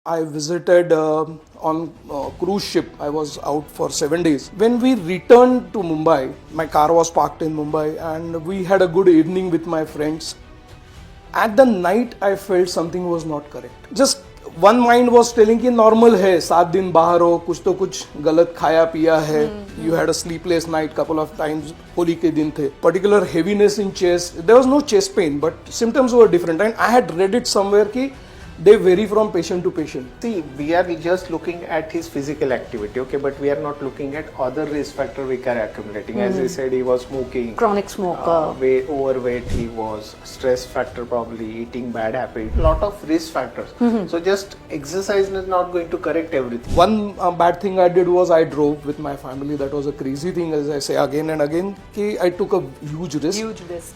I visited on cruise ship. I was out for 7 days. When we returned to Mumbai, my car was parked in Mumbai and we had a good evening with my friends. At the night, I felt something was not correct. Just one mind was telling कि normal है, 7 दिन बाहर हो, कुछ गलत खाया पिया है. You had a sleepless night couple of times. Holi के दिन थे. Particular heaviness in chest. There was no chest pain, but symptoms were different. And I had read it somewhere कि they vary from patient to patient. See, we are just looking at his physical activity, okay, but we are not looking at other risk factor we are accumulating. As I said, he was smoking, chronic smoker, overweight he was, stress factor probably, eating bad habit, lot of risk factors. So just exercise is not going to correct everything. One bad thing I did was I drove with my family. That was a crazy thing, as I say again and again. I took a huge risk.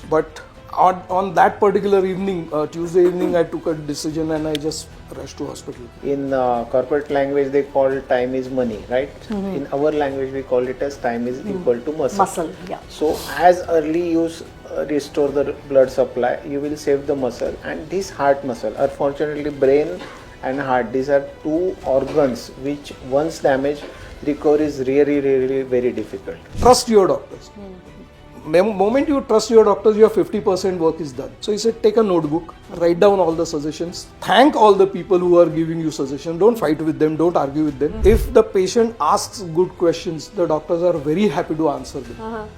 But on that particular evening, Tuesday evening, I took a decision and I just rushed to hospital. In corporate language, they call time is money, right? In our language, we call it as time is equal to muscle. Muscle, yeah. So as early you restore the blood supply, you will save the muscle. And this heart muscle, unfortunately, brain and heart, these are two organs which once damaged, recovery is really very difficult. Trust your doctors. The moment you trust your doctors, your 50% work is done. So he said, take a notebook, write down all the suggestions, thank all the people who are giving you suggestions, don't fight with them, don't argue with them. If the patient asks good questions, the doctors are very happy to answer them.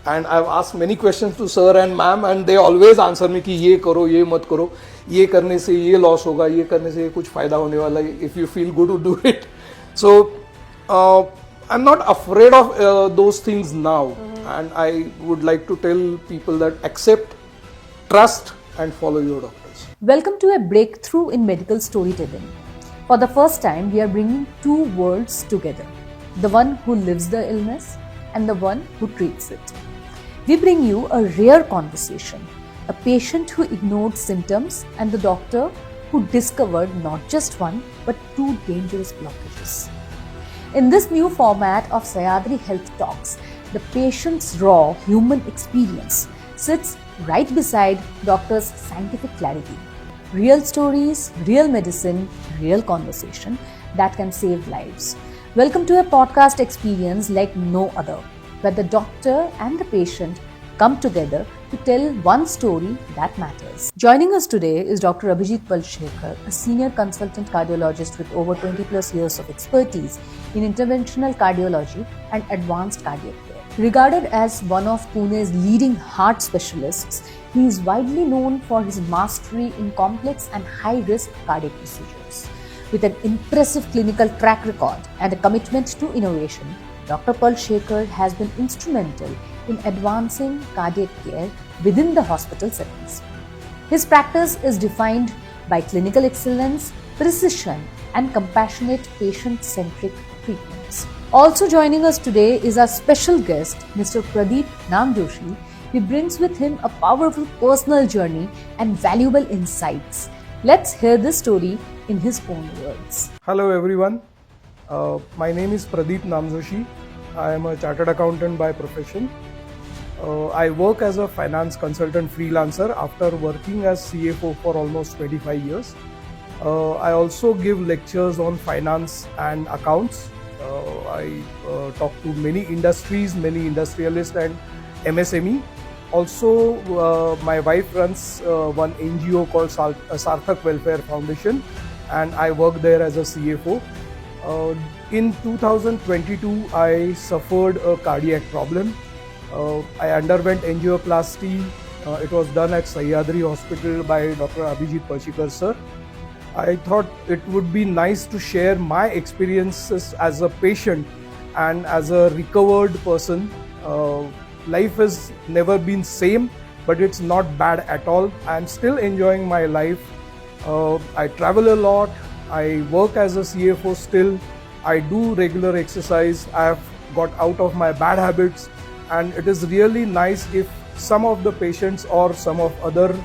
And I've asked many questions to sir and ma'am and they always answer me कि ये करो, ये मत करो, ये करने से ये loss होगा, ये करने से कुछ फायदा होने वाला है, if you feel good to do it. So I'm not afraid of those things now. And I would like to tell people that accept, trust and follow your doctors. Welcome to a breakthrough in medical storytelling. For the first time, we are bringing two worlds together. The one who lives the illness and the one who treats it. We bring you a rare conversation, a patient who ignored symptoms and the doctor who discovered not just one but two dangerous blockages. In this new format of Sahyadri Health Talks, the patient's raw human experience sits right beside doctor's scientific clarity. Real stories, real medicine, real conversation that can save lives. Welcome to a podcast experience like no other, where the doctor and the patient come together to tell one story that matters. Joining us today is Dr. Abhijit Palshekar, a senior consultant cardiologist with over 20 plus years of expertise in interventional cardiology and advanced cardiac care. Regarded as one of Pune's leading heart specialists, he is widely known for his mastery in complex and high-risk cardiac procedures. With an impressive clinical track record and a commitment to innovation, Dr. Palshekar has been instrumental in advancing cardiac care within the hospital settings. His practice is defined by clinical excellence, precision, and compassionate patient-centric treatments. Also joining us today is our special guest, Mr. Pradeep Namjoshi. He brings with him a powerful personal journey and valuable insights. Let's hear this story in his own words. Hello everyone. My name is Pradeep Namjoshi. I am a chartered accountant by profession. I work as a finance consultant freelancer after working as CFO for almost 25 years. I also give lectures on finance and accounts. I talk to many industries, many industrialists and MSME. Also, my wife runs one NGO called Sarthak Welfare Foundation and I work there as a CFO. In 2022, I suffered a cardiac problem. I underwent angioplasty. It was done at Sahyadri Hospital by Dr. Abhijit Palshekar sir. I thought it would be nice to share my experiences as a patient and as a recovered person. Life has never been same, but it's not bad at all. I'm still enjoying my life. I travel a lot. I work as a CFO still. I do regular exercise. I have got out of my bad habits, and it is really nice if some of the patients or some of other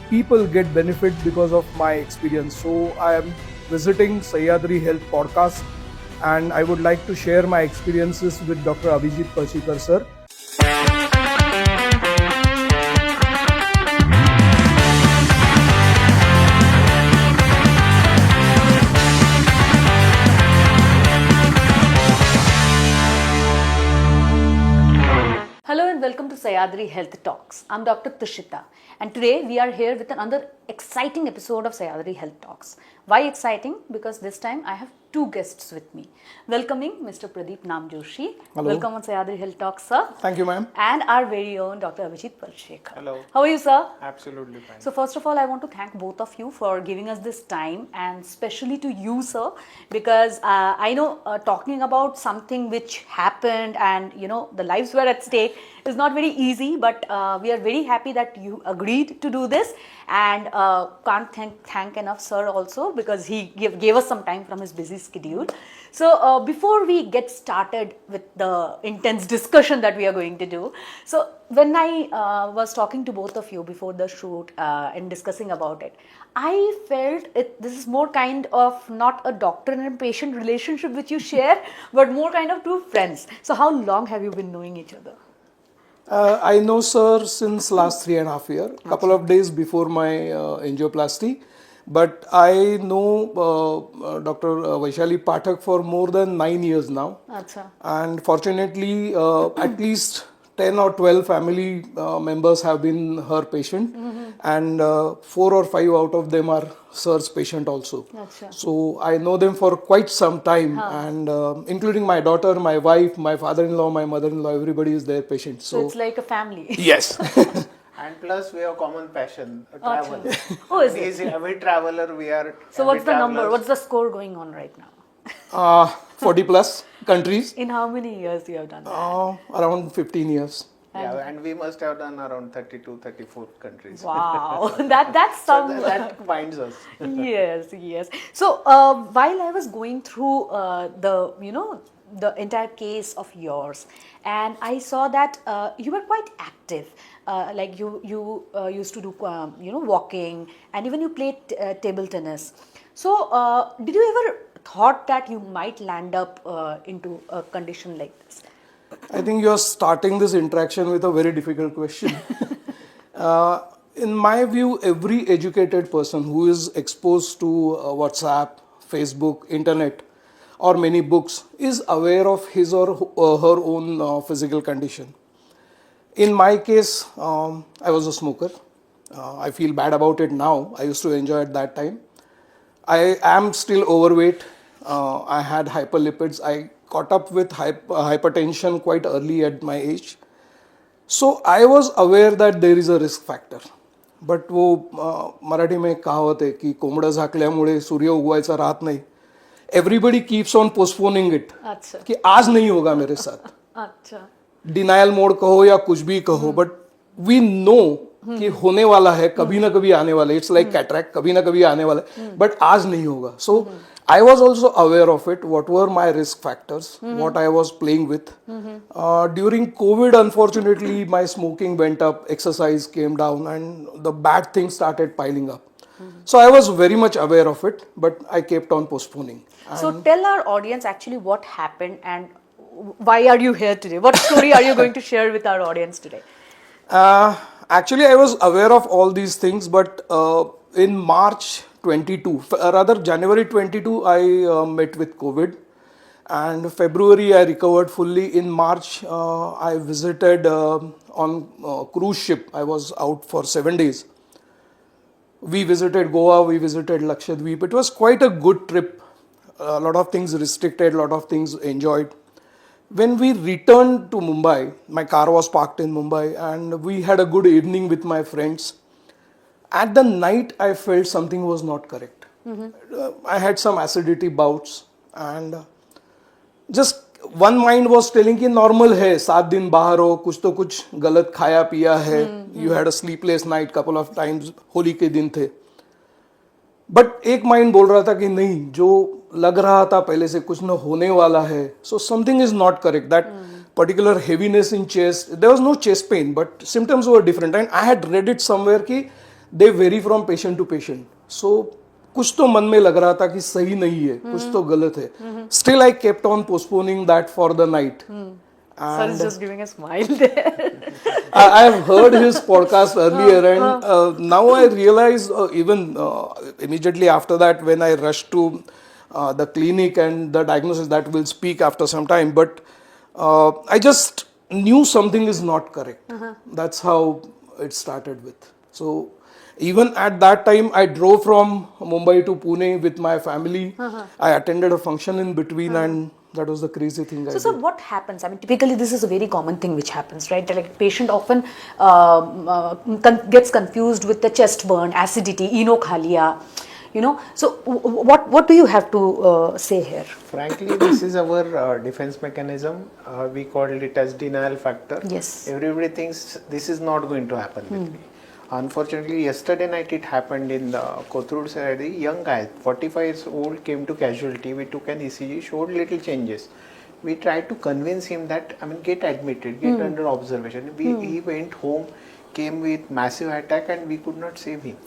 people get benefit because of my experience. So I am visiting Sahyadri Health Podcast and I would like to share my experiences with Dr. Abhijit Palshekar sir. Sayadri Health Talks. I'm Dr. Tushita, and today we are here with another exciting episode of Sayadri Health Talks. Why exciting? Because this time I have two guests with me. Welcoming Mr. Pradeep Namjoshi. Hello. Welcome on Sayadri Health Talks, sir. Thank you, ma'am. And our very own Dr. Abhijit Palshekhar. Hello. How are you, sir? Absolutely fine. So first of all, I want to thank both of you for giving us this time, and especially to you, sir, because I know talking about something which happened and the lives were at stake is not very easy, but we are very happy that you agreed to do this, and can't thank enough sir also, because he gave us some time from his busy schedule. So before we get started with the intense discussion that we are going to do, so when I was talking to both of you before the shoot and discussing about it, I felt this is more kind of not a doctor and patient relationship which you share, but more kind of two friends. So how long have you been knowing each other? I know sir since last 3.5 years, couple of days before my angioplasty. But I know Dr. Vaishali Pathak for more than 9 years now. Achha. And fortunately, at least 10 or 12 family members have been her patient. And 4 or 5 out of them are sir's patient also. Achha. So I know them for quite some time. And including my daughter, my wife, my father-in-law, my mother-in-law, everybody is their patient. So it's like a family. Yes. And plus we have common passion, travel. Oh, is He's it? an avid traveler, we are So what's avid the number? travelers. What's the score going on right now? 40 plus countries. In how many years you have done that? Around 15 years. Yeah, and we must have done around 32, 34 countries. Wow, that's So some. that binds us. Yes. So while I was going through the entire case of yours, and I saw that you were quite active. Like you used to do walking, and even you played table tennis. So did you ever thought that you might land up into a condition like this? I think you're starting this interaction with a very difficult question. In my view, every educated person who is exposed to WhatsApp, Facebook, internet, or many books is aware of his or her own physical condition. In my case, I was a smoker. I feel bad about it now. I used to enjoy it that time. I am still overweight. I had hyperlipids. I caught up with hypertension quite early at my age. So I was aware that there is a risk factor. But वो मराठी में कहावत है कि कोंबडं झाकल्यामुळे सूर्य उगवायचा राहत नाही. Everybody keeps on postponing it. अच्छा. कि आज नहीं होगा मेरे साथ. अच्छा. डिनायल मोड कहो या कुछ भी कहो, बट वी नो कि होने वाला है, कभी ना कभी आने वाला है. इट्स लाइक कैटरैक्ट, कभी ना कभी आने वाला है, बट आज नहीं होगा. सो I was also aware of it, what were my risk factors, what I was playing with. During COVID, unfortunately, my smoking went up, exercise came down, and the bad things started piling up. So I was very much aware of it, but I kept on postponing. So tell our audience actually what happened and why are you here today? What story are you going to share with our audience today? Actually, I was aware of all these things, but in March 22, rather January 22, I met with COVID, and February I recovered fully. In March, I visited on cruise ship. I was out for 7 days. We visited Goa, we visited Lakshadweep. It was quite a good trip. A lot of things restricted, a lot of things enjoyed. When we returned to Mumbai, my car was parked in Mumbai, and we had a good evening with my friends. At the night, I felt something was not correct. I had some acidity bouts, and just one mind was telling कि normal है, 7 दिन बाहर हो, कुछ तो कुछ गलत खाया पिया है. You had a sleepless night, couple of times, Holi के दिन थे. बट एक माइंड बोल रहा था कि नहीं, जो लग रहा था पहले से कुछ न होने वाला है. So something is not correct. That particular heaviness in chest, there was no chest pain, but symptoms were different. And I had read it somewhere कि they vary from patient to patient. So कुछ तो मन में लग रहा था कि सही नहीं है, कुछ तो गलत है. Still I kept on postponing that for the night. Sir is just giving a smile there. I have heard his podcast earlier, and now I realize even immediately after that, when I rushed to the clinic and the diagnosis, that will speak after some time. But I just knew something is not correct. That's how it started with. So even at that time, I drove from Mumbai to Pune with my family. I attended a function in between, and that was the crazy thing I So, did. what happens? I mean, typically, this is a very common thing which happens, right? That like patient often gets confused with the chest burn, acidity, eno khalia, you know. So, what do you have to say here? Frankly, this is our defense mechanism. We called it as denial factor. Yes. Everybody thinks this is not going to happen with me. Unfortunately, yesterday night it happened in the Kothur side. A young guy, 45 years old, came to casualty. We took an ECG, showed little changes. We tried to convince him that, get admitted, get under observation. He went home, came with massive attack, and we could not save him.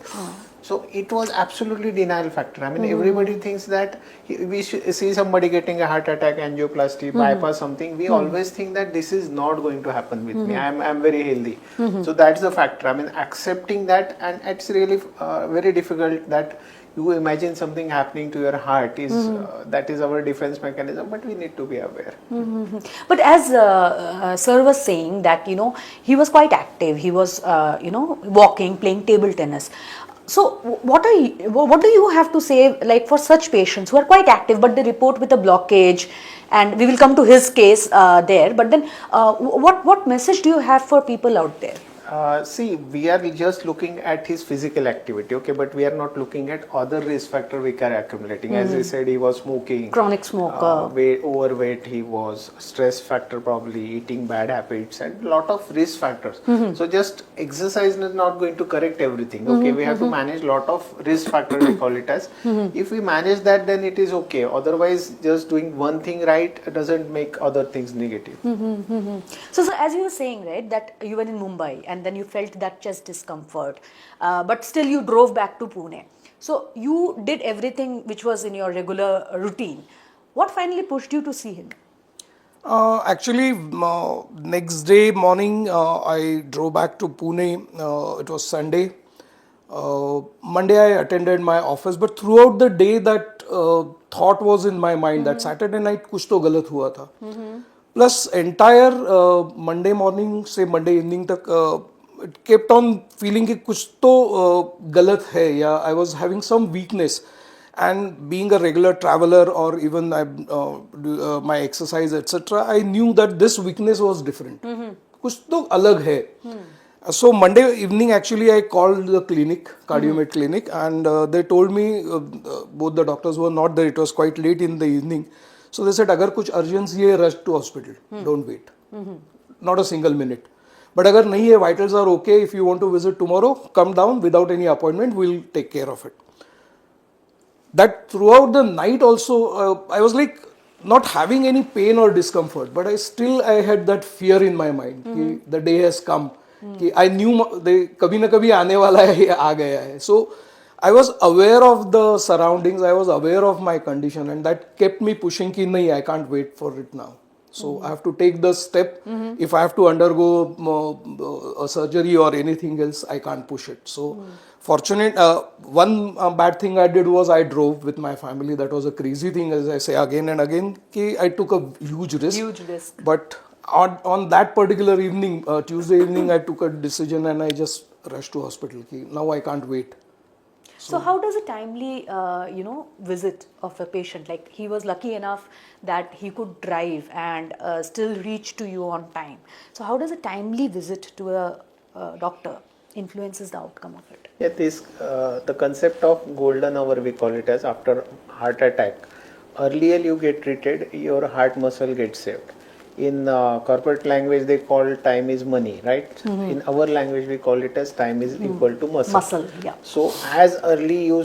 So it was absolutely denial factor. Everybody thinks that we see somebody getting a heart attack, angioplasty, bypass something. We always think that this is not going to happen with me. I'm very healthy. So that's the factor. Accepting that, and it's really very difficult that you imagine something happening to your heart is that is our defense mechanism, but we need to be aware. But as sir was saying that he was quite active. He was walking, playing table tennis. So what do you have to say like for such patients who are quite active but they report with a blockage, and we will come to his case there. But then what message do you have for people out there? See, we are just looking at his physical activity, okay, but we are not looking at other risk factor which are accumulating. As I said, he was smoking, Chronic smoker, overweight, he was stress factor, probably eating bad habits, and lot of risk factors. So just exercise is not going to correct everything. Okay, we have to manage lot of risk factors. We call it as. If we manage that, then it is okay. Otherwise, just doing one thing right doesn't make other things negative. So as you were saying, right, that you were in Mumbai and then you felt that chest discomfort, but still you drove back to Pune. So you did everything which was in your regular routine. What finally pushed you to see him? Actually, next day morning, I drove back to Pune. It was Sunday. Monday, I attended my office, but throughout the day, that thought was in my mind that Saturday night कुछ तो गलत हुआ था. Plus, entire Monday morning से Monday evening तक it kept on feeling कि कुछ तो गलत है, या I was having some weakness. And being a regular traveler, or even my exercise, etc., I knew that this weakness was different. कुछ तो अलग है. So Monday evening, actually, I called the clinic, Cardiomed clinic, and they told me, both the doctors were not there. It was quite late in the evening. So they said, अगर कुछ urgency है, rush to hospital. Don't wait. Not a single minute. But अगर नहीं है, vitals are okay. If you want to visit tomorrow, come down without any appointment. We'll take care of it. That throughout the night also, I was like not having any pain or discomfort, but I had that fear in my mind. कि the day has come. कि I knew कभी ना कभी आने वाला है, आ गया है. So I was aware of the surroundings. I was aware of my condition, and that kept me pushing. कि नहीं, I can't wait for it now. So I have to take the step. If I have to undergo a surgery or anything else, I can't push it. So fortunate, one bad thing I did was I drove with my family. That was a crazy thing, as I say again and again. I took a huge risk. Huge risk. But on that particular evening, Tuesday evening, I took a decision and I just rushed to hospital. Now I can't wait. So how does a timely, visit of a patient, like he was lucky enough that he could drive and still reach to you on time. So how does a timely visit to a doctor influences the outcome of it? Yeah, the concept of golden hour, we call it as, after heart attack. Earlier you get treated, your heart muscle gets saved. In corporate language, they call time is money, right? In our language, we call it as time is equal to muscle. Muscle, yeah. So as early you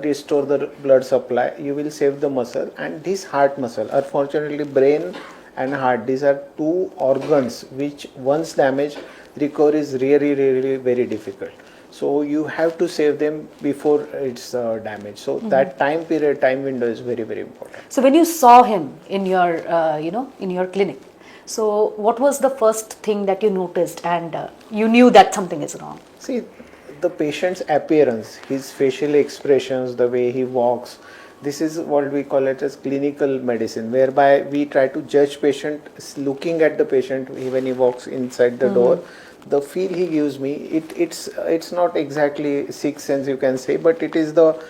restore the blood supply, you will save the muscle. And this heart muscle, unfortunately, brain and heart, these are two organs which once damaged, recovery is really very difficult. So you have to save them before it's damaged. So that time window is very important. So when you saw him in your, in your clinic, so what was the first thing that you noticed and you knew that something is wrong? See, the patient's appearance, his facial expressions, the way he walks, This is what we call it as clinical medicine, whereby we try to judge patient looking at the patient when he walks inside the door. The feel he gives me, it's not exactly sixth sense you can say, but it is the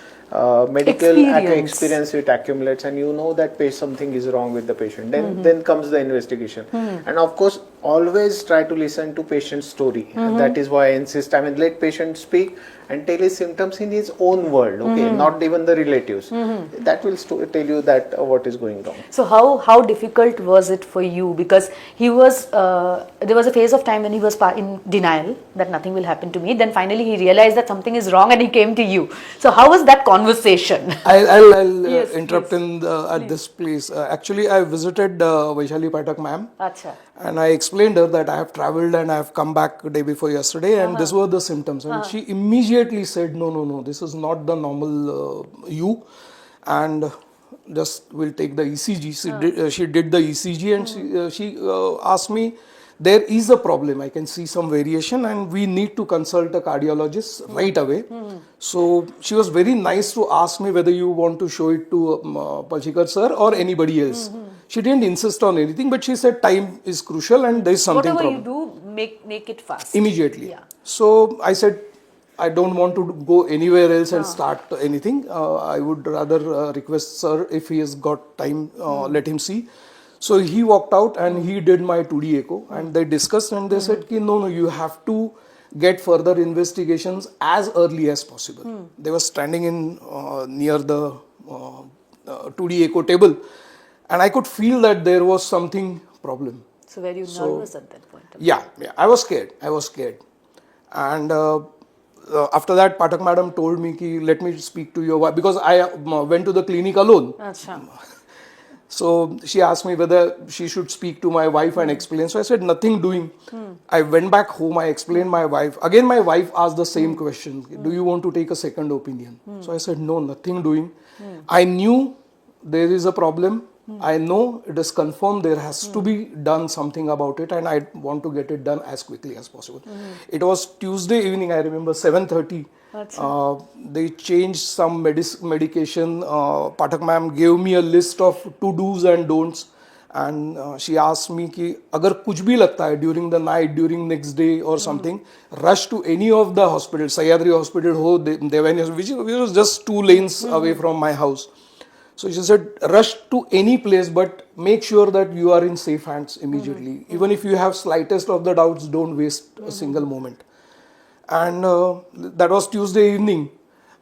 medical experience it accumulates, and you know that something is wrong with the patient. Then comes the investigation, and of course always try to listen to patient's story. And that is why I insist. I mean, let patient speak and tell his symptoms in his own world. Okay, not even the relatives. That will tell you that what is going wrong. So how difficult was it for you? Because he was there was a phase of time when he was in denial that nothing will happen to me. Then finally he realized that something is wrong and he came to you. So how was that conversation? I'll interrupt at this place. Actually, I visited Vaishali Pathak ma'am. Acha. And I explained her that I have traveled and I have come back the day before yesterday, and these were the symptoms. And she immediately said, no, this is not the normal you, and just will take the ECG. She did the ECG, and she asked me, there is a problem. I can see some variation, and we need to consult a cardiologist right away. So she was very nice to ask me whether you want to show it to Palchikar sir or anybody else. She didn't insist on anything, but she said time is crucial and there is something Whatever problem. you do, make it fast. Immediately. Yeah. So I said, I don't want to go anywhere else and start anything. I would rather request sir, if he has got time, let him see. So he walked out and he did my 2D echo, and they discussed, and they said, no, you have to get further investigations as early as possible. They were standing in near the 2D echo table, and I could feel that there was something problem. So were you nervous at that point? Yeah, I was scared. And after that, Pathak madam told me, let me speak to your wife, because I went to the clinic alone. Achha. So she asked me whether she should speak to my wife and explain. So I said, nothing doing. I went back home, I explained my wife. Again, my wife asked the same question. Do you want to take a second opinion? So I said, no, nothing doing. I knew there is a problem. I know it is confirmed there has to be done something about it, and I want to get it done as quickly as possible. It was Tuesday evening, I remember 7:30. They changed some medication. Pathak ma'am gave me a list of to-dos and don'ts, and she asked me कि अगर कुछ भी लगता है during the night, during next day or something, rush to any of the hospitals, Sahyadri Hospital ho, Devani, which was just 2 lanes away from my house. So she said, rush to any place, but make sure that you are in safe hands immediately. Even if you have slightest of the doubts, don't waste a single moment. And that was Tuesday evening.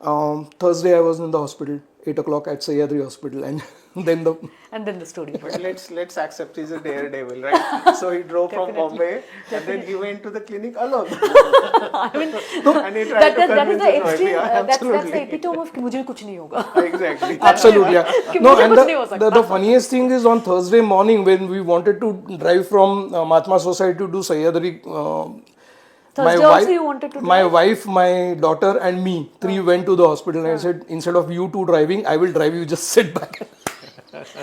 Thursday I was in the hospital, 8 o'clock at Sahyadri Hospital, and then the story. But let's accept he's a daredevil, right? So he drove from Bombay, and then he went to the clinic alone. I mean, and he tried to that is the extreme. That's absolutely. the epitome of कि मुझे कुछ नहीं होगा. Exactly. Absolutely, yeah. कि No, मुझे and कुछ नहीं हो सकता. the funniest thing is on Thursday morning when we wanted to drive from Mahatma Society to Sahyadri. Thursday also you wanted to my drive? wife, my daughter, and me, 3 went to the hospital. And I said, instead of you 2 driving, I will drive. You just sit back.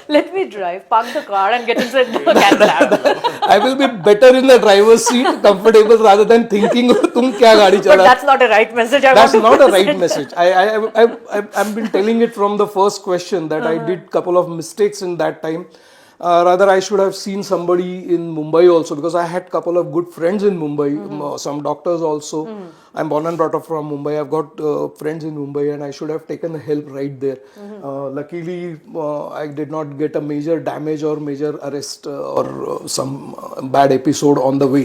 Let me drive, park the car, and get inside the cab. I will be better in the driver's seat, comfortable, rather than thinking, "Tum kya gaadi chala?" But that's not a right message. That's not a right message. I've been telling it from the first question that I did couple of mistakes in that time. Rather, I should have seen somebody in Mumbai also, because I had couple of good friends in Mumbai, some doctors also. I'm born and brought up from Mumbai. I've got friends in Mumbai, and I should have taken help right there. Luckily, I did not get a major damage or major arrest or some bad episode on the way.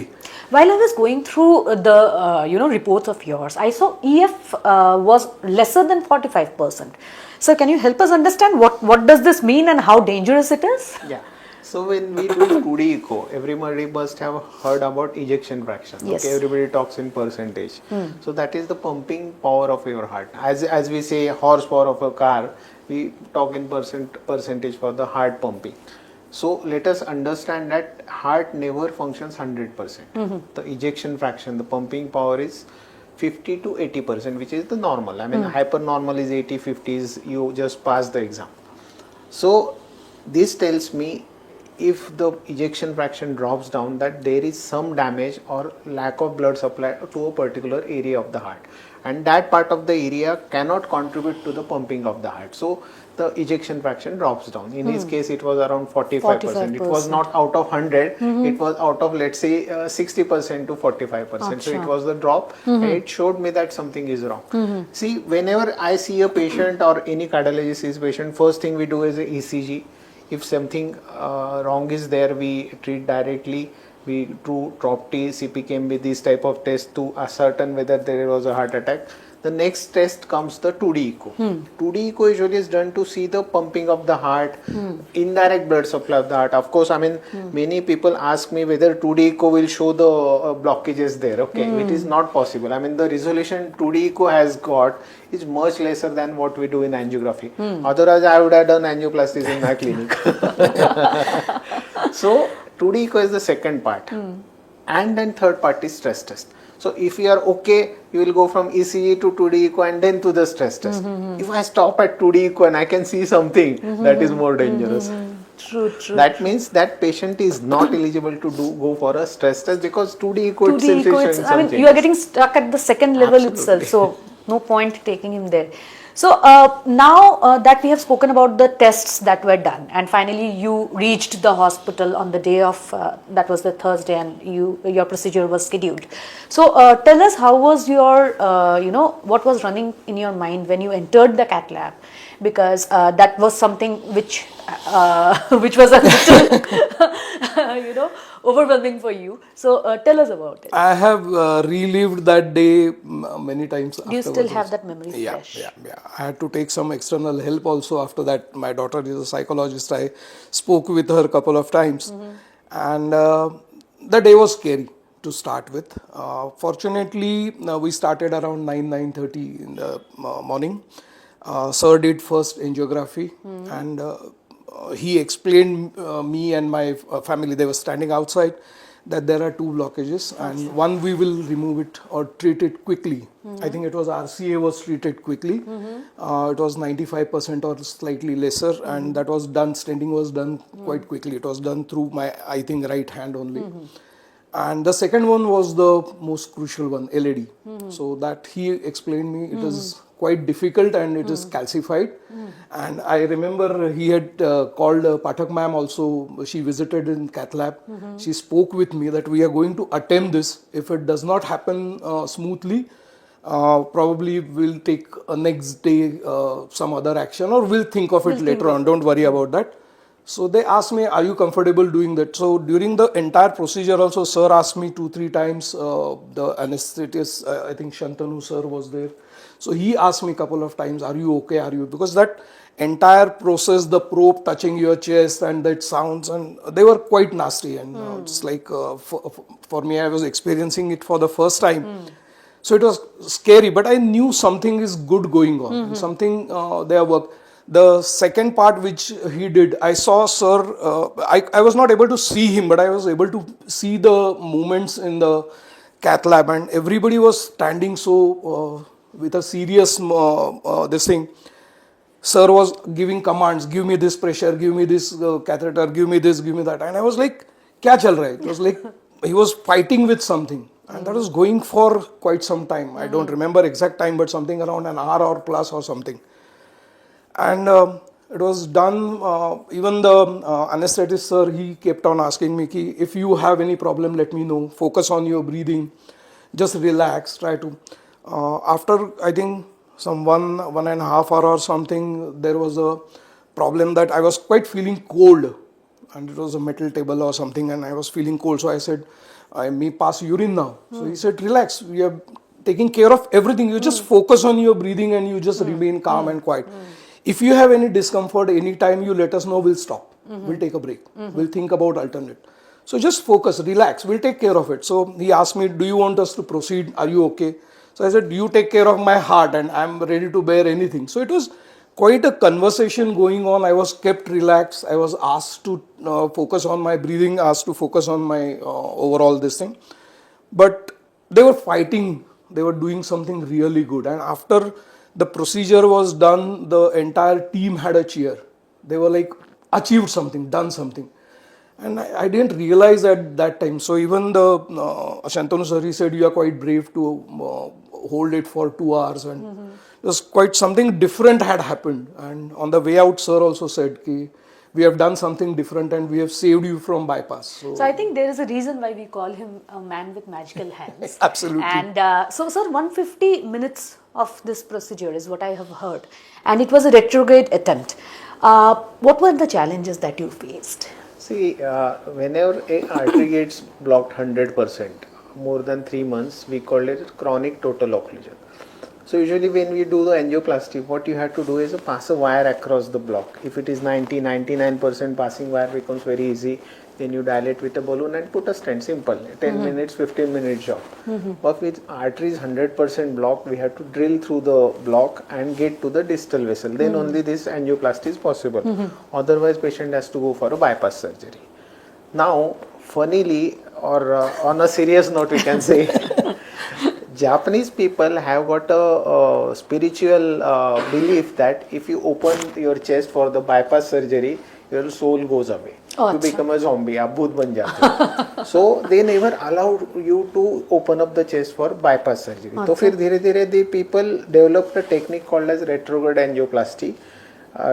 While I was going through the reports of yours, I saw EF was lesser than 45%. So can you help us understand what does this mean and how dangerous it is? Yeah. So when we do 2D echo, everybody must have heard about ejection fraction. Yes. Okay, everybody talks in percentage. So that is the pumping power of your heart. As we say horsepower of a car, we talk in percentage for the heart pumping. So let us understand that heart never functions 100%. The ejection fraction, the pumping power is 50 to 80%, which is the normal. I mean, hypernormal is 80, 50 is you just pass the exam. So this tells me if the ejection fraction drops down, that there is some damage or lack of blood supply to a particular area of the heart, and that part of the area cannot contribute to the pumping of the heart. So the ejection fraction drops down. In his case, it was around 45%. It was not out of 100, it was out of, let's say, 60% to 45%. So it was the drop, and it showed me that something is wrong. See, whenever I see a patient or any cardiologist sees patient, first thing we do is a ECG. If something wrong is there, we treat directly. We do TROP-T, CPKMB, these type of tests to ascertain whether there was a heart attack. The next test comes the 2D echo. 2D echo usually is done to see the pumping of the heart, indirect blood supply of the heart. Of course, I mean, many people ask me whether 2D echo will show the blockages there. Okay, it is not possible. I mean, the resolution 2D echo has got is much lesser than what we do in angiography. Otherwise, I would have done angioplasties in my clinic. So 2D echo is the second part, and then third part is stress test. So if you are okay, you will go from ECG to 2D echo and then to the stress test. If I stop at 2D echo and I can see something, that is more dangerous. True. That means that patient is not eligible to go for a stress test, because 2D echo 2D itself echo, is showing some I mean, changes. you are getting stuck at the second level Absolutely. itself, so no point taking him there. So now that we have spoken about the tests that were done, and finally you reached the hospital on the day of that was the Thursday, and your procedure was scheduled. So tell us, how was your what was running in your mind when you entered the cath lab, because that was something which was a little overwhelming for you. So tell us about it. I have relived that day many times. Do you still have that memory fresh? Yeah. I had to take some external help also after that. My daughter is a psychologist. I spoke with her a couple of times. And the day was scary to start with. Fortunately, we started around 9:30 in the morning. Sir did first angiography, and he explained me and my family, they were standing outside, that there are two blockages, and one we will remove it or treat it quickly. I think it was RCA was treated quickly. It was 95% or slightly lesser, and that was done, stenting was done quite quickly. It was done through my, I think, right hand only. And the second one was the most crucial one, LAD. So that he explained me, it is quite difficult and it is calcified. And I remember he had called Pathak ma'am also. She visited in cath lab. She spoke with me that we are going to attempt this. If it does not happen smoothly, probably we'll take next day some other action, or we'll think of it later on. Don't worry about that. So they asked me, are you comfortable doing that? So during the entire procedure also, sir asked me 2-3 times, the anesthetist, I think Shantanu sir was there. So he asked me a couple of times, are you okay? Are you? Because that entire process, the probe touching your chest and that sounds, and they were quite nasty. And it's like, for me, I was experiencing it for the first time. So it was scary, but I knew something is good going on, something there worked. The second part which he did, I saw sir, I was not able to see him, but I was able to see the movements in the cath lab, and everybody was standing so with a serious this thing. Sir was giving commands, give me this pressure, give me this catheter, give me this, give me that. And I was like, kya chal raha hai? It was like he was fighting with something. And that was going for quite some time. I don't remember exact time, but something around an hour or plus or something. And it was done, even the anesthetist sir, he kept on asking me, ki, if you have any problem, let me know, focus on your breathing, just relax, try to. After, I think, some 1.5 hour or something, there was a problem that I was quite feeling cold, and it was a metal table or something, and I was feeling cold. So I said, I may pass urine now. So he said, relax, we are taking care of everything. You just focus on your breathing and you just remain calm and quiet. If you have any discomfort, anytime you let us know, we'll stop. We'll take a break. We'll think about alternate. So just focus, relax, we'll take care of it. So he asked me, do you want us to proceed? Are you okay? So I said, you take care of my heart and I'm ready to bear anything. So it was quite a conversation going on. I was kept relaxed. I was asked to focus on my breathing, asked to focus on my overall this thing. But they were fighting. They were doing something really good. And after the procedure was done, the entire team had a cheer. They were like, achieved something, done something. And I didn't realize at that time. So even the Shantanu sir, he said, you are quite brave to hold it for 2 hours. And it was quite something different had happened. And on the way out, sir also said, Ki, we have done something different and we have saved you from bypass. So I think there is a reason why we call him a man with magical hands. Absolutely. And so, sir, 150 minutes of this procedure is what I have heard. And it was a retrograde attempt. What were the challenges that you faced? See, whenever a artery gets blocked 100%, more than 3 months, we call it chronic total occlusion. So usually when we do the angioplasty, what you have to do is pass a wire across the block. If it is 99% passing wire becomes very easy. Then you dilate with a balloon and put a stent, simple, 10 minutes, 15 minutes job. But with arteries 100% blocked, we have to drill through the block and get to the distal vessel. Then only this angioplasty is possible. Otherwise, patient has to go for a bypass surgery. Now, funnily, or on a serious note, we can say, Japanese people have got a spiritual belief that if you open your chest for the bypass surgery, your soul goes away. You become a zombie, आप भूत बन जाते हो. So they never allow you to open up the chest for bypass surgery. तो फिर धीरे धीरे the people developed a technique called as retrograde angioplasty,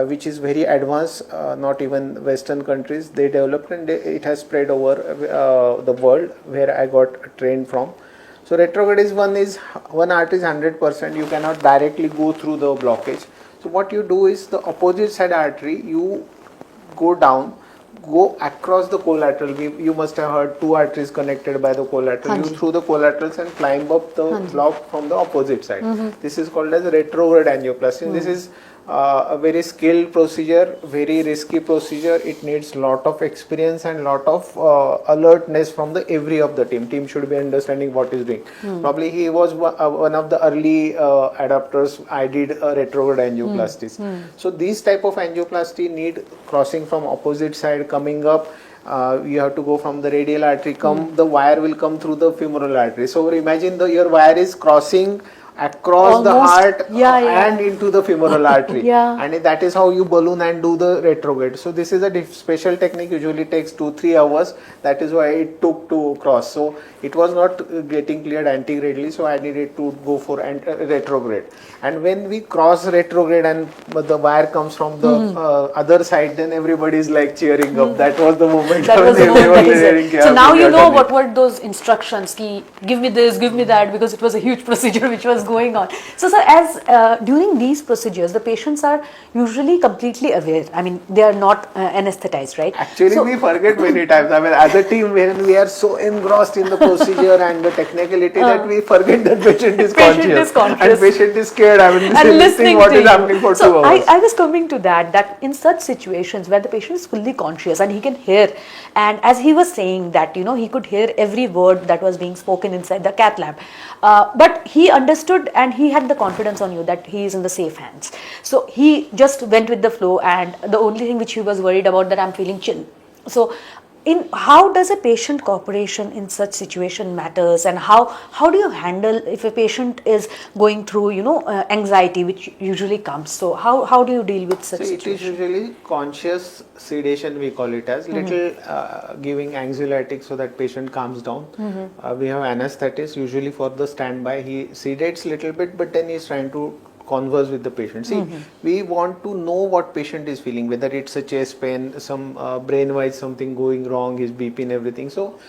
which is very advanced. Not even Western countries they developed, and it has spread over the world where I got trained from. So retrograde is one artery is 100%. You cannot directly go through the blockage. So what you do is the opposite side artery, you go down, go across the collateral. You must have heard 2 arteries connected by the collateral. You through the collaterals and climb up the block from the opposite side. This is called as retrograde angioplasty. This is a very skilled procedure, very risky procedure. It needs lot of experience and lot of alertness from the every of the team. Team should be understanding what is doing. Probably he was one of the early adapters. I did retrograde angioplasties. So these type of angioplasty need crossing from opposite side, coming up. You have to go from the radial artery. The wire will come through the femoral artery. So imagine your wire is crossing across the heart and into the femoral artery, and that is how you balloon and do the retrograde. So this is a special technique, usually takes 2-3 hours. That is why it took to cross. So it was not getting cleared antegradally, so I needed to go for retrograde. And when we cross retrograde and the wire comes from the other side, then everybody is like cheering up. That was the moment. That was the moment. So now you know what were those instructions, ki, give me this, give me that, because it was a huge procedure which was going on. So sir, as during these procedures, the patients are usually completely aware. I mean, they are not anesthetized, right? Actually, we forget many times. I mean, as a team, when we are so engrossed in the procedure and the technicality that we forget that patient is conscious. And patient is scared. I mean, and listening what to is happening for 2 hours. I was coming to that in such situations where the patient is fully conscious and he can hear, and as he was saying that, he could hear every word that was being spoken inside the cath lab, but he understood and he had the confidence on you that he is in the safe hands. So he just went with the flow, and the only thing which he was worried about, that I'm feeling chill. So how does a patient cooperation in such situation matters, and how do you handle if a patient is going through anxiety, which usually comes? So how do you deal with such situation? It is usually conscious sedation, we call it as, little giving anxiolytic so that patient calms down. We have anesthetist usually for the standby. He sedates little bit, but then he is trying to converse with the patient. See, we want to know what patient is feeling, whether it's a chest pain, some brain-wise something going wrong, his BP and everything. So,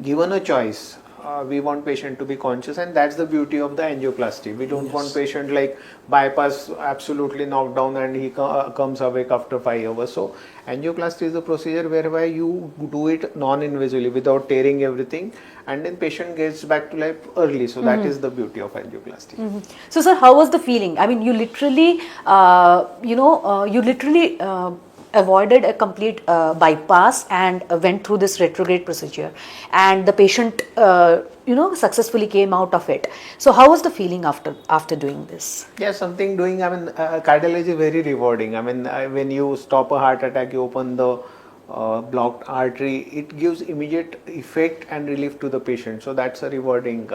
given a choice, we want patient to be conscious, and that's the beauty of the angioplasty. We don't want patient like bypass absolutely knocked down and he comes awake after 5 hours. So angioplasty is a procedure whereby you do it non-invasively without tearing everything, and then patient gets back to life early. So that is the beauty of angioplasty. So sir, how was the feeling? I mean, you literally avoided a complete bypass and went through this retrograde procedure, and the patient successfully came out of it. So how was the feeling after doing this? Yeah, something doing, I mean, cardiology is very rewarding. I mean, when you stop a heart attack, you open the blocked artery, it gives immediate effect and relief to the patient. So that's a rewarding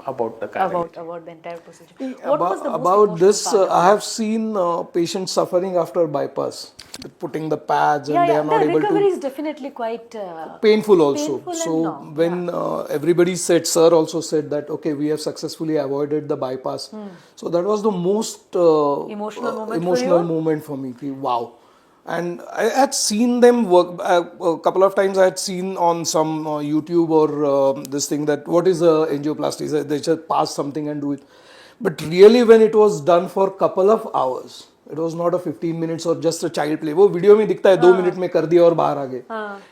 about the cardiology. About the entire procedure. What was the most About emotional this, part of I it? have seen patients suffering after bypass, putting the pads and Yeah, they yeah. are not The able recovery to. is definitely quite Painful also. painful and So long. when everybody said, sir also said that, okay, we have successfully avoided the bypass. So that was the most Emotional moment for emotional you? moment for me. Ki, wow. And I had seen them work a couple of times. I had seen on some YouTube or this thing that what is angioplasty? They just pass something and do it. But really, when it was done for couple of hours, it was not a 15 minutes or just a child play. वो video में दिखता है 2 minute में कर दिया और बाहर आ गए.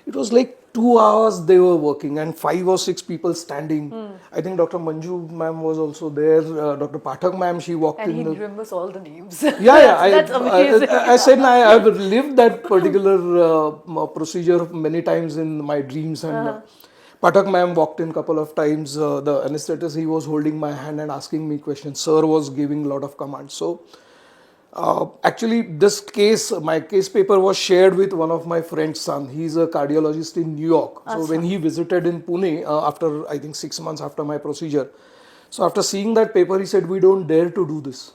It was like 2 hours they were working and 5 or 6 people standing. I think Dr. Manju ma'am was also there. Dr. Pathak ma'am, she walked And in. he remembers all the names. Yeah, That's amazing. I said I've lived that particular procedure many times in my dreams. And Pathak ma'am walked in couple of times. The anesthetist, he was holding my hand and asking me questions. Sir was giving a lot of commands. So actually, this case, my case paper was shared with one of my friend's son. He's a cardiologist in New York. So when he visited in Pune after, I think 6 months after my procedure, so after seeing that paper, he said, we don't dare to do this.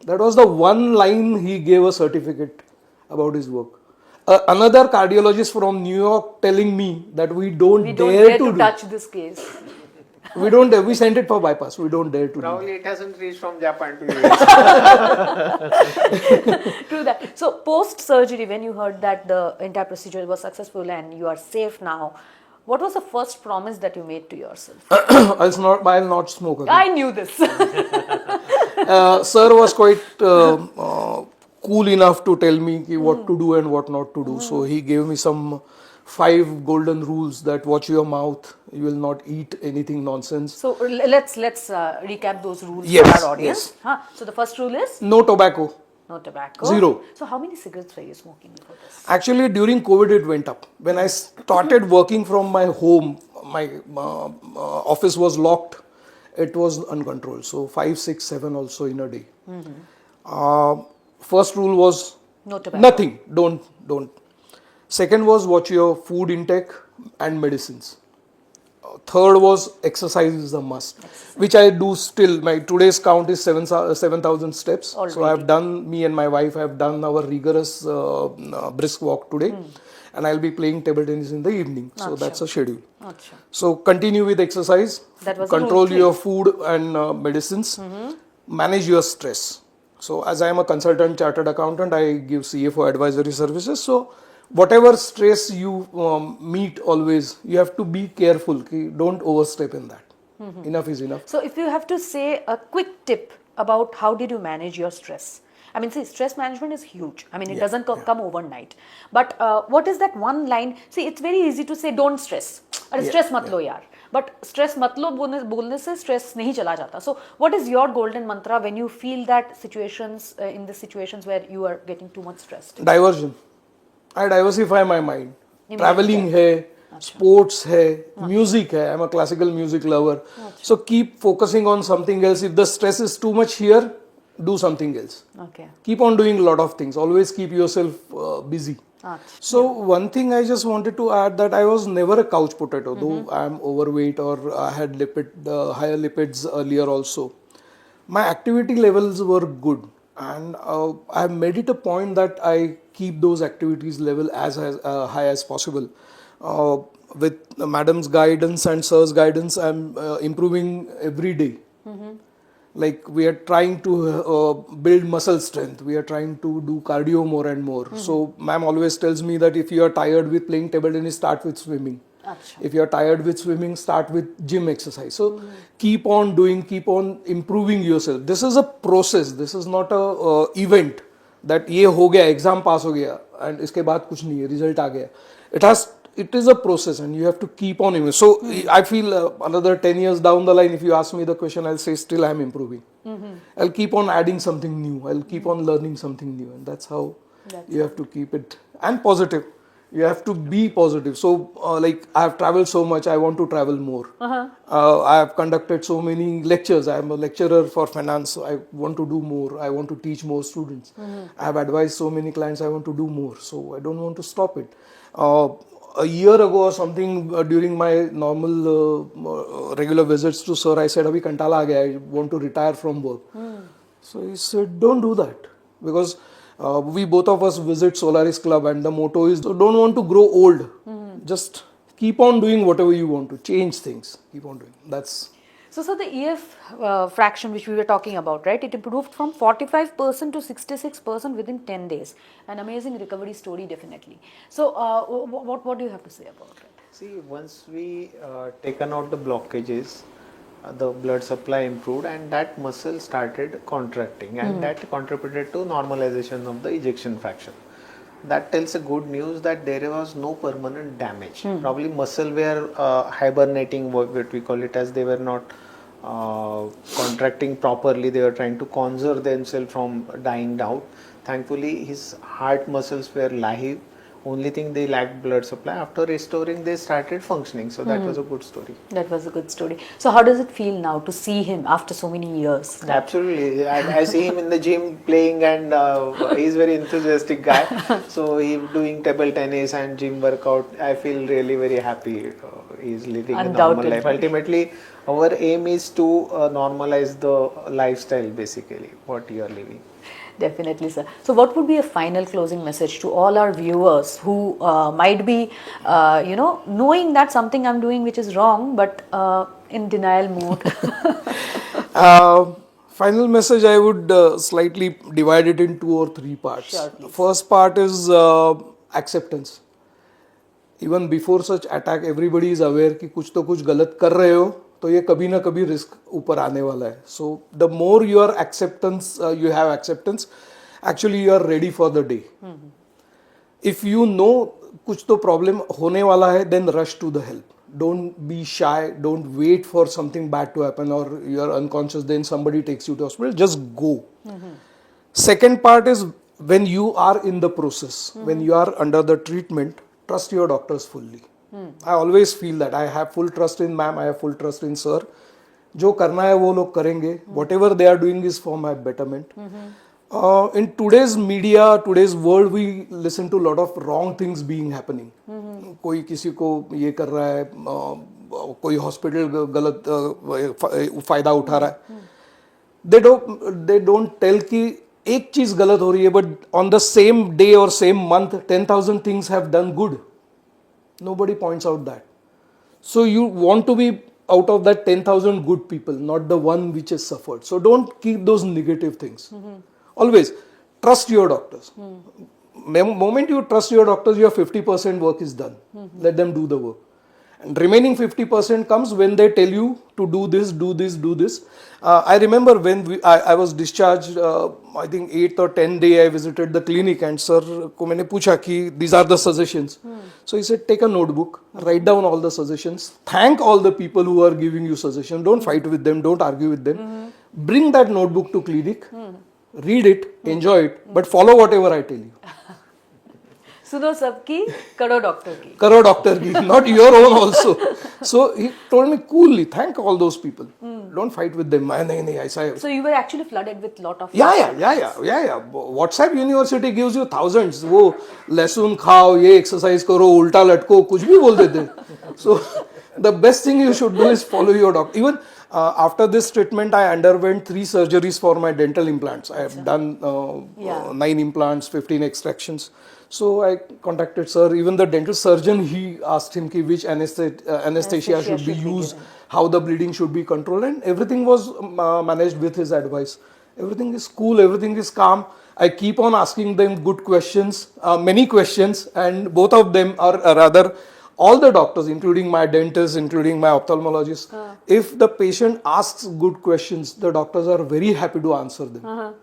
That was the one line he gave a certificate about his work. Another cardiologist from New York telling me that we don't, We don't dare dare to to touch this case. We don't dare. We sent it for bypass. We don't dare to do. Probably it hasn't reached from Japan to US. True that. So post surgery, when you heard that the entire procedure was successful and you are safe now, what was the first promise that you made to yourself? I'll not smoke again. I knew this. Sir was quite cool enough to tell me what to do and what not to do. So he gave me some 5 golden rules that watch your mouth, you will not eat anything nonsense. So let's recap those rules Yes, for our audience. yes. Huh? So the first rule is No tobacco. no tobacco. Zero. So how many cigarettes were you smoking before this? Actually, during COVID, it went up. When I started working from my home, my office was locked. It was uncontrolled. So 5, 6, 7 also in a day. First rule was No tobacco. nothing. Don't. Second was watch your food intake and medicines. Third was exercise is a must, which I do still. My today's count is 7,000 steps. So Already. I've done, me and my wife have done our rigorous brisk walk today. And I'll be playing table tennis in the evening. So that's a schedule. Achha. So continue with exercise, That was control rule 3. your food and medicines, manage your stress. So as I am a consultant chartered accountant, I give CFO advisory services. So whatever stress you meet always, you have to be careful. Don't overstep in that. Enough is enough. So if you have to say a quick tip about how did you manage your stress? I mean, see, stress management is huge. I mean, it doesn't come overnight. But what is that one line? See, it's very easy to say, don't stress. Or stress mat lo yaar. But stress mat lo bolne se stress nahi chala jata. So what is your golden mantra when you feel that situations, in the situations where you are getting too much stressed? Diversion. I diversify my mind. You Traveling hai, sports hai, music hai. I'm a classical music lover. So keep focusing on something else. If the stress is too much here, do something else. Okay. Keep on doing a lot of things. Always keep yourself busy. Achha. So one thing I just wanted to add that I was never a couch potato, though I am overweight or I had higher lipids earlier also. My activity levels were good, and I have made it a point that I keep those activities level as high as possible. With madam's guidance and sir's guidance, I'm improving every day. Like we are trying to build muscle strength. We are trying to do cardio more and more. So ma'am always tells me that if you are tired with playing table tennis, start with swimming. Achha. If you are tired with swimming, start with gym exercise. So keep on doing, keep on improving yourself. This is a process. This is not a event that ये हो गया, exam pass हो गया and इसके बाद कुछ नहीं है, result आ गया. It is a process and you have to keep on improving. So I feel another 10 years down the line, if you ask me the question, I'll say still I'm improving. I'll keep on adding something new. I'll keep on learning something new, and that's how you have to keep it. And positive. You have to be positive. So like I have traveled so much, I want to travel more. I have conducted so many lectures. I am a lecturer for finance. So I want to do more. I want to teach more students. I have advised so many clients. I want to do more. So I don't want to stop it. a year ago or something, during my normal regular visits to sir, I said, "Abhi kantala aa gaya, I want to retire from work." So he said, "Don't do that, because we both of us visit Solaris Club, and the motto is, don't want to grow old. Just keep on doing whatever you want to, change things, keep on doing." That's So the EF fraction which we were talking about, right? It improved from 45% to 66% within 10 days. An amazing recovery story, definitely. So, what do you have to say about it? See, once we taken out the blockages, the blood supply improved and that muscle started contracting, and that contributed to normalization of the ejection fraction. That tells a good news that there was no permanent damage. Probably muscle were hibernating, what we call it, as they were not contracting properly. They were trying to conserve themselves from dying out. Thankfully, his heart muscles were live. Only thing, they lacked blood supply. After restoring, they started functioning. So that was a good story. That was a good story. So, how does it feel now to see him after so many years? Absolutely. I see him in the gym playing, and he's very enthusiastic guy. So he's doing table tennis and gym workout. I feel really very happy. He's living a normal life. Ultimately, our aim is to normalize the lifestyle, basically, what you are living. Definitely, sir. So, what would be a final closing message to all our viewers who might be, knowing that something I'm doing which is wrong, but in denial mode? final message, I would slightly divide it in 2 or 3 parts. Sure, The please. first part is acceptance. Even before such attack, everybody is aware कि कुछ तो कुछ गलत कर रहे हो, तो ये कभी ना कभी रिस्क ऊपर आने वाला है. So the more your acceptance, you have acceptance, actually you are ready for the day. If you know कुछ तो problem होने वाला है, then rush to the help. Don't be shy. Don't wait for something bad to happen, or you are unconscious, then somebody takes you to hospital. Just go. Second part is, when you are in the process, when you are under the treatment, trust your doctors fully. I always feel that I have full trust in ma'am, I have full trust in sir. जो करना है वो लोग करेंगे. Whatever they are doing is for my betterment. In today's media, today's world, we listen to a lot of wrong things being happening. कोई किसी को ये कर रहा है, कोई हॉस्पिटल गलत फायदा उठा रहा है. They don't tell कि एक चीज गलत हो रही है, but on the same day or same month 10,000 things have done good. Nobody points out that. So you want to be out of that 10,000 good people, not the one which has suffered. So don't keep those negative things. Always trust your doctors. Moment you trust your doctors, your 50% work is done. Let them do the work. And remaining 50% comes when they tell you to do this, do this, do this. I remember when I was discharged, I think 8th or 10th day, I visited the clinic, and sir ko maine pucha ki these are the suggestions. So he said, take a notebook, write down all the suggestions, thank all the people who are giving you suggestions, don't fight with them, don't argue with them. Bring that notebook to clinic, read it, enjoy it, but follow whatever I tell you. सुनो सबकी, करो doctor की. Karo doctor ki, not your own also. So he told me coolly, thank all those people. Don't fight with them. नहीं, ऐसा है. So you were actually flooded with lot of. Yeah. WhatsApp University gives you thousands. वो लहसुन खाओ, ये exercise करो, उल्टा लटको, कुछ भी बोल देते. So the best thing you should do is follow your doctor. Even after this treatment, I underwent 3 surgeries for my dental implants. I have done 9 implants, 15 extractions. So I contacted sir. Even the dental surgeon, he asked him ki which anesthesia should be used, how the bleeding should be controlled, and everything was managed with his advice. Everything is cool, everything is calm. I keep on asking them good questions, many questions, and both of them, or rather all the doctors, including my dentist, including my ophthalmologist, if the patient asks good questions, the doctors are very happy to answer them.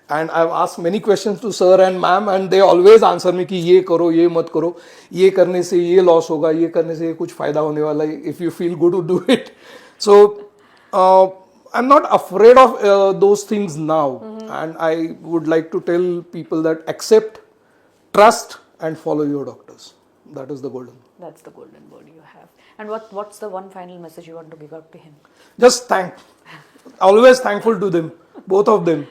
And I've asked many questions to sir and ma'am, and they always answer me कि ये करो, ये मत करो, ये करने से ये loss होगा, ये करने से ये कुछ फायदा होने वाला है. If you feel good to do it. So I'm not afraid of those things now, and I would like to tell people that accept, trust, and follow your doctors. That is the golden. That's the golden word you have. And what's the one final message you want to give out to him? Just always thankful to them, both of them.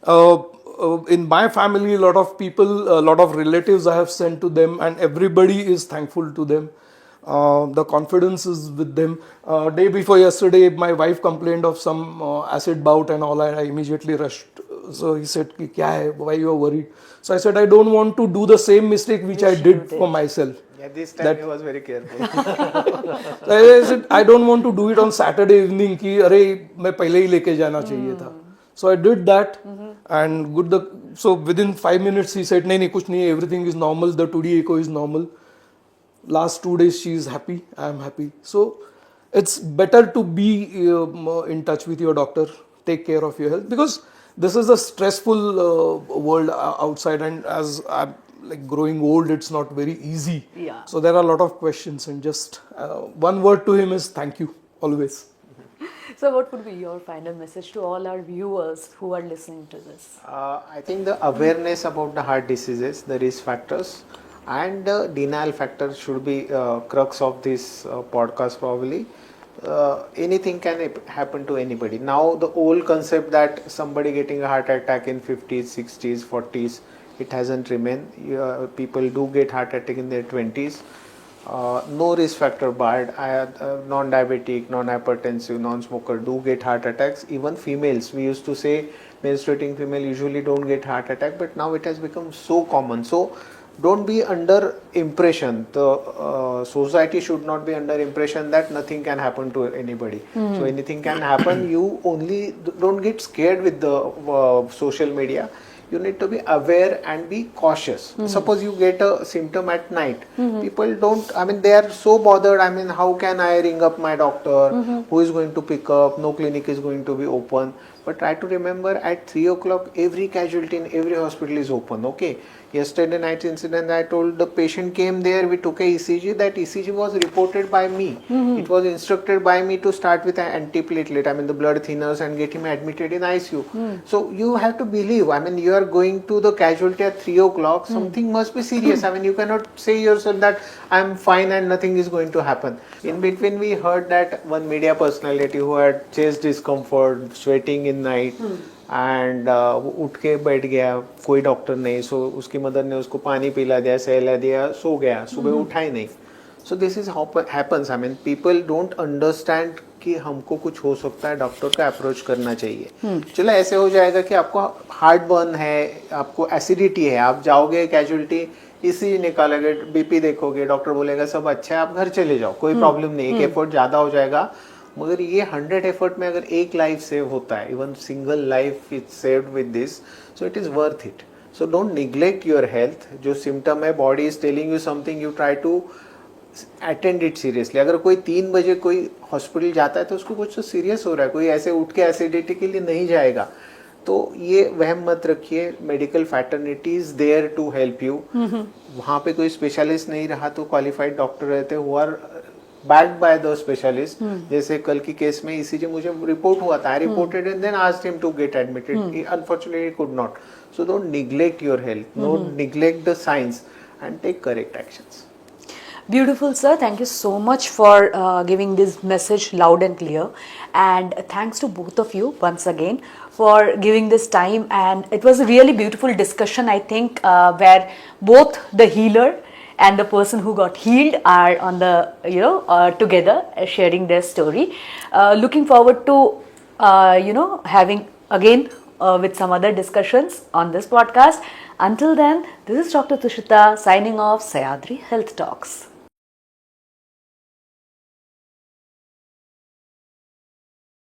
In my family, a lot of people, a lot of relatives I have sent to them, and everybody is thankful to them. The confidence is with them. Day before yesterday, my wife complained of some acid bout and all. I immediately rushed. So he said, "Ki kya hai? Why you are worried?" So I said, "I don't want to do the same mistake which I did for myself." Yeah, this time he was very careful. So I said, "I don't want to do it on Saturday evening कि अरे मैं पहले ही लेके जाना चाहिए था." So I did that, and so within 5 minutes he said, नहीं कुछ नहीं, everything is normal, the 2D echo is normal. Last 2 days she is happy, I am happy. So it's better to be in touch with your doctor, take care of your health, because this is a stressful world outside, and as I'm like growing old, it's not very easy. Yeah. So there are a lot of questions, and just one word to him is thank you always. So, what would be your final message to all our viewers who are listening to this? I think the awareness about the heart diseases, the risk factors, and the denial factor should be crux of this podcast probably. Anything can happen to anybody. Now the old concept that somebody getting a heart attack in 50s, 60s, 40s, it hasn't remained. People do get heart attack in their 20s. No risk factor barred. Non-diabetic, non-hypertensive, non-smoker do get heart attacks. Even females, we used to say menstruating female usually don't get heart attack, but now it has become so common. So don't be under impression. The society should not be under impression that nothing can happen to anybody. So anything can happen. You only don't get scared with the social media. You need to be aware and be cautious. Suppose you get a symptom at night. People don't, they are so bothered. How can I ring up my doctor? Who is going to pick up? No clinic is going to be open. But try to remember at 3 o'clock, every casualty in every hospital is open. Okay. Yesterday night incident, I told the patient came there, we took a ECG. That ECG was reported by me. It was instructed by me to start with an antiplatelet, the blood thinners, and get him admitted in ICU. So you have to believe, you are going to the casualty at 3 o'clock, something must be serious. You cannot say yourself that I am fine and nothing is going to happen. In between, we heard that one media personality who had chest discomfort, sweating in night, and उठ के बैठ गया, कोई doctor नहीं. सो उसकी mother ने उसको पानी पिला दिया, सहला दिया, सो गया, सुबह उठा ही नहीं. So this is how happens. People don't understand कि हमको कुछ हो सकता है, डॉक्टर का अप्रोच करना चाहिए. चलो ऐसे हो जाएगा कि आपको हार्ट बर्न है, आपको एसिडिटी है, आप जाओगे कैजुअलिटी, इसी निकालोगे, बीपी देखोगे, डॉक्टर बोलेगा सब अच्छा है, आप घर चले जाओ, कोई प्रॉब्लम नहीं. एक एफर्ट ज्यादा हो जाएगा, मगर ये 100 एफर्ट में अगर एक लाइफ सेव होता है, even single life is saved with this, so it is worth it. So don't neglect your health. जो सिम्टम है, body is telling you something, you try to attend it seriously. अगर कोई 3 बजे कोई hospital जाता है तो उसको कुछ तो सीरियस हो रहा है, कोई ऐसे उठ के एसिडिटी के लिए नहीं जाएगा. तो ये वहम मत रखिए. Medical fraternity is there to help you. वहाँ पे कोई स्पेशलिस्ट नहीं रहा तो क्वालिफाइड डॉक्टर रहते who are backed by the specialist. जैसे कल की केस में ECG मुझे रिपोर्ट हुआ था, I reported and then asked him to get admitted. Unfortunately, he could not. So don't neglect your health. Don't neglect the signs and take correct actions. Beautiful, sir. Thank you so much for giving this message loud and clear. And thanks to both of you once again for giving this time. And it was a really beautiful discussion, I think, where both the healer and the person who got healed are on the together sharing their story. Looking forward to having again with some other discussions on this podcast. Until then, this is Dr. Tushita signing off, Sayadri Health Talks.